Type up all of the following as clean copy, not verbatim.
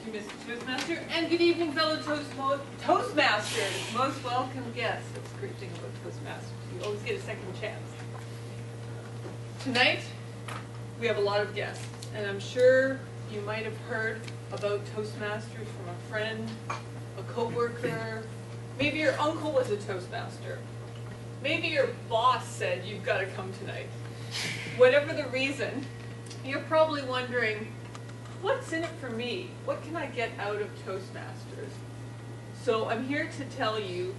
you, Mr. Toastmaster, and good evening, fellow Toastmasters. Most welcome guests. That's a great thing about Toastmasters. You always get a second chance. Tonight, we have a lot of guests, and I'm sure you might have heard about Toastmasters from a friend, a coworker. Maybe your uncle was a Toastmaster. Maybe your boss said you've got to come tonight. Whatever the reason, you're probably wondering, what's in it for me? What can I get out of Toastmasters? So I'm here to tell you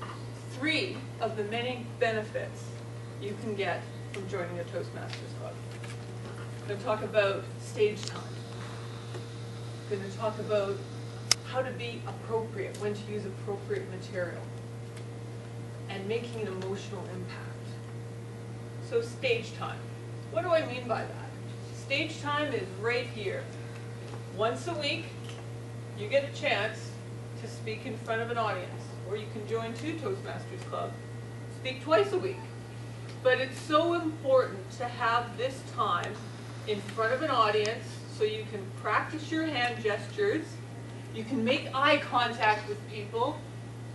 3 of the many benefits you can get from joining a Toastmasters club. I'm going to talk about stage time. I'm going to talk about how to be appropriate, when to use appropriate material, and making an emotional impact. So stage time. What do I mean by that? Stage time is right here. Once a week, you get a chance to speak in front of an audience, or you can join 2 Toastmasters Club, speak twice a week. But it's so important to have this time in front of an audience so you can practice your hand gestures, you can make eye contact with people,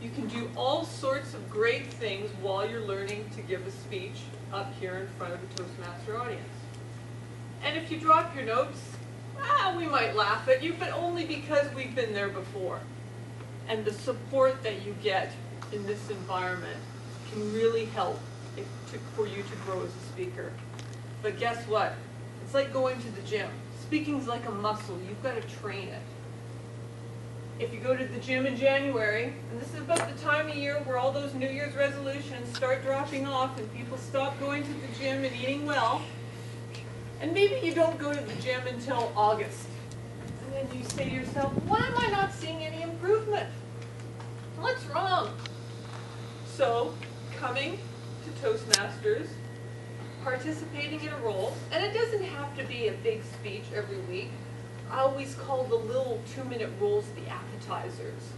you can do all sorts of great things while you're learning to give a speech up here in front of a Toastmaster audience. And if you drop your notes, we might laugh at you, but only because we've been there before. And the support that you get in this environment can really help for you to grow as a speaker. But guess what? It's like going to the gym. Speaking's like a muscle. You've got to train it. If you go to the gym in January, and this is about the time of year where all those New Year's resolutions start dropping off and people stop going to the gym and eating well, and maybe you don't go to the gym until August. And then you say to yourself, why am I not seeing any improvement? What's wrong? So, coming to Toastmasters, participating in a role, and it doesn't have to be a big speech every week. I always call the little 2-minute roles the appetizers.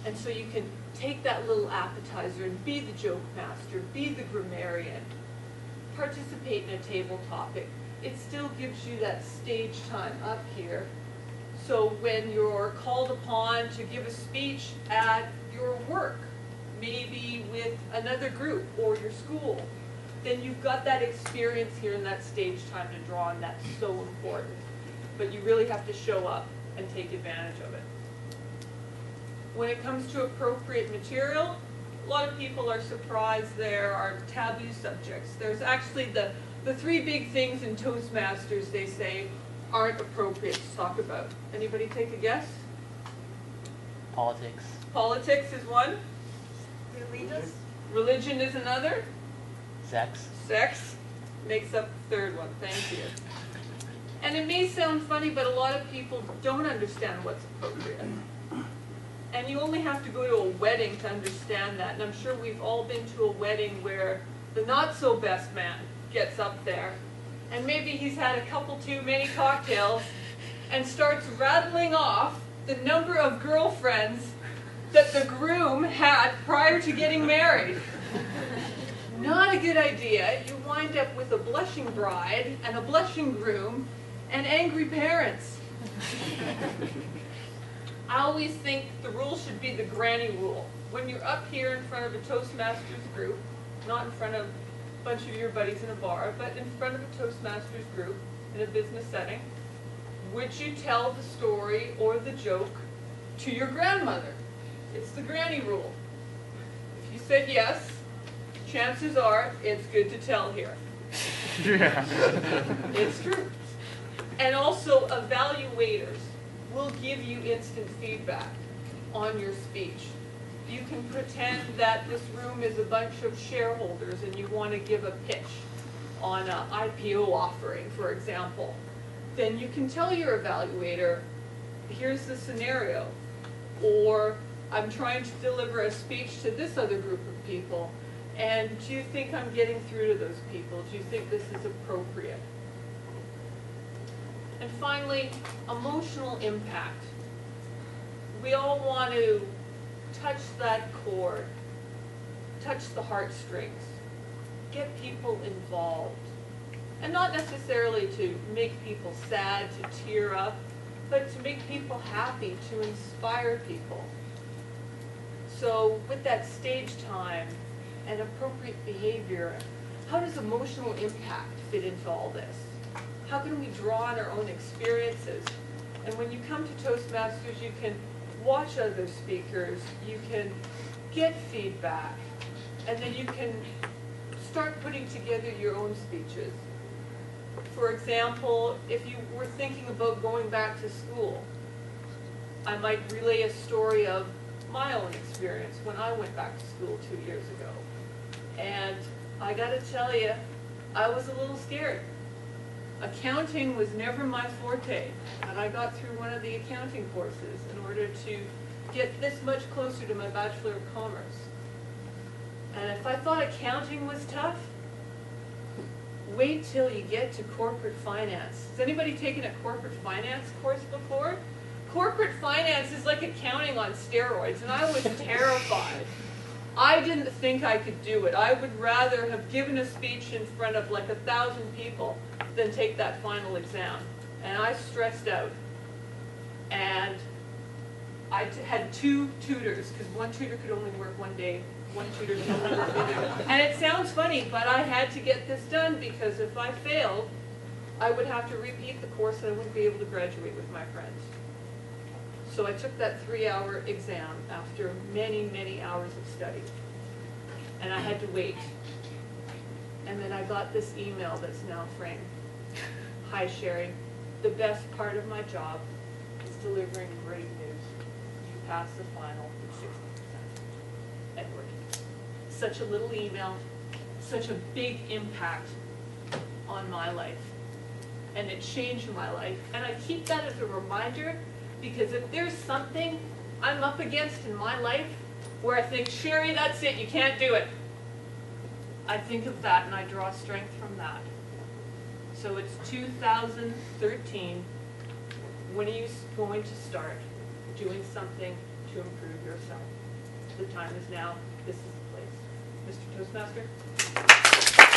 And so you can take that little appetizer and be the joke master, be the grammarian, participate in a table topic. It still gives you that stage time up here. So when you're called upon to give a speech at your work, maybe with another group or your school, then you've got that experience here in that stage time to draw on. That's so important. But you really have to show up and take advantage of it. When it comes to appropriate material, a lot of people are surprised there are taboo subjects. There's actually the 3 big things in Toastmasters they say aren't appropriate to talk about. Anybody take a guess? Politics. Politics is one. Religion is another. Sex. Sex makes up the 3rd one. Thank you. And it may sound funny, but a lot of people don't understand what's appropriate. And you only have to go to a wedding to understand that. And I'm sure we've all been to a wedding where the not-so-best man gets up there, and maybe he's had a couple too many cocktails, and starts rattling off the number of girlfriends that the groom had prior to getting married. Not a good idea. You wind up with a blushing bride and a blushing groom and angry parents. I always think the rule should be the granny rule. When you're up here in front of a Toastmasters group, not in front of a bunch of your buddies in a bar, but in front of a Toastmasters group in a business setting, would you tell the story or the joke to your grandmother? It's the granny rule. If you said yes, chances are it's good to tell here. Yeah. It's true. And also, evaluators will give you instant feedback on your speech. You can pretend that this room is a bunch of shareholders and you want to give a pitch on an IPO offering, for example. Then you can tell your evaluator, here's the scenario. Or, I'm trying to deliver a speech to this other group of people, and do you think I'm getting through to those people? Do you think this is appropriate? And finally, emotional impact. We all want to touch that chord, touch the heartstrings, get people involved. And not necessarily to make people sad, to tear up, but to make people happy, to inspire people. So with that stage time and appropriate behavior, how does emotional impact fit into all this? How can we draw on our own experiences? And when you come to Toastmasters, you can watch other speakers, you can get feedback, and then you can start putting together your own speeches. For example, if you were thinking about going back to school, I might relay a story of my own experience when I went back to school 2 years ago. And I gotta tell you, I was a little scared. Accounting was never my forte, and I got through one of the accounting courses in order to get this much closer to my Bachelor of Commerce. And if I thought accounting was tough, wait till you get to corporate finance. Has anybody taken a corporate finance course before? Corporate finance is like accounting on steroids, and I was terrified. I didn't think I could do it. I would rather have given a speech in front of like 1,000 people than take that final exam. And I stressed out. And I had 2 tutors, because one tutor could only work one day, one tutor could only work one day. And it sounds funny, but I had to get this done, because if I failed, I would have to repeat the course and I wouldn't be able to graduate with my friends. So I took that 3-hour exam after many, many hours of study. And I had to wait. And then I got this email that's now framed. Hi, Sheree. The best part of my job is delivering great news. You passed the final with 60%. Edward. Such a little email, such a big impact on my life. And it changed my life. And I keep that as a reminder, because if there's something I'm up against in my life where I think, Sheree, that's it, you can't do it, I think of that and I draw strength from that. So it's 2013. When are you going to start doing something to improve yourself? The time is now. This is the place. Mr. Toastmaster?